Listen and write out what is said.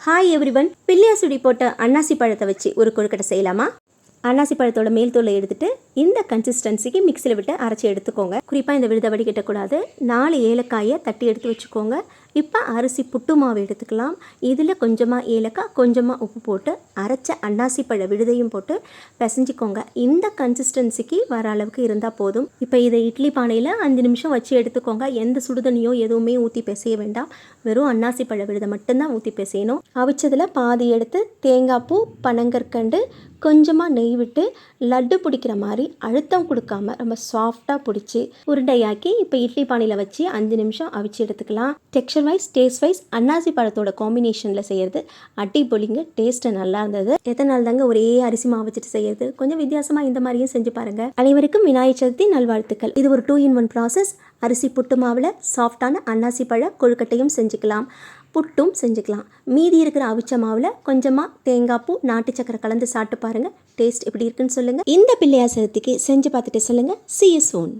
Hi everyone, Pillaiyar சுடி போட்ட அன்னாசி பழத்தை வச்சு ஒரு கொழுக்கட்டை செய்யலாமா? அன்னாசி பழத்தோட மேல் தோலை எடுத்துட்டு இந்த கன்சிஸ்டன்சிக்கு மிக்சியில் விட்டு அரைச்சி எடுத்துக்கோங்க. குறிப்பாக இந்த விழுத வடிகட்டக்கூடாது. 4 ஏலக்காயை தட்டி எடுத்து வச்சுக்கோங்க. இப்போ அரிசி புட்டு மாவு எடுத்துக்கலாம். இதில் கொஞ்சமாக ஏலக்காய், கொஞ்சமாக உப்பு போட்டு அரைச்ச அன்னாசி பழ விழுதையும் போட்டு பிசைஞ்சிக்கோங்க. இந்த கன்சிஸ்டன்சிக்கு வர அளவுக்கு இருந்தால் போதும். இப்போ இதை இட்லி பானையில் 5 நிமிஷம் வச்சு எடுத்துக்கோங்க. எந்த சுடுதண்ணியோ எதுவுமே ஊற்றி பிசைய வேண்டாம். வெறும் அன்னாசி பழ விழுதை மட்டும்தான் ஊற்றி பிசையணும். அவிச்சதில் பாதி எடுத்து தேங்காய் பூ, பனங்கற்கண்டு, கொஞ்சமாக நெய் விட்டு லட்டு பிடிக்கிற மாதிரி அழுத்தம் கொடுக்காம ரொம்ப சாஃப்டாக பிடிச்சி உருண்டையாக்கி இப்போ இட்லி பானையில் வச்சு 5 நிமிஷம் அவிச்சு எடுத்துக்கலாம். டெக்ஸ்சர் வைஸ், டேஸ்ட் வைஸ் அன்னாசி பழத்தோட காம்பினேஷனில் செய்கிறது அடிப்பொலிங்க. டேஸ்ட்டு நல்லா இருந்தது. எத்தனை நாள் தாங்க ஒரே அரிசி மாவு வச்சுட்டு செய்யறது? கொஞ்சம் வித்தியாசமாக இந்த மாதிரியும் செஞ்சு பாருங்கள். அனைவருக்கும் விநாயகர் சதுர்த்தி நல்வாழ்த்துக்கள். இது ஒரு 2-in-1 ப்ராசஸ். அரிசி புட்டு மாவில் சாஃப்டான அன்னாசி பழ கொழுக்கட்டையும் செஞ்சுக்கலாம், புட்டும் செஞ்சுக்கலாம். மீதி இருக்கிற அவிச்ச மாவில் கொஞ்சமாக தேங்காய் பூ, நாட்டு சக்கரை கலந்து சாப்பிட்டு பாருங்கள். டேஸ்ட் எப்படி இருக்குன்னு சொல்லுங்கள். இந்த பிள்ளையார் சதுர்த்திக்கு செஞ்சு பார்த்துட்டு சொல்லுங்கள். See you soon.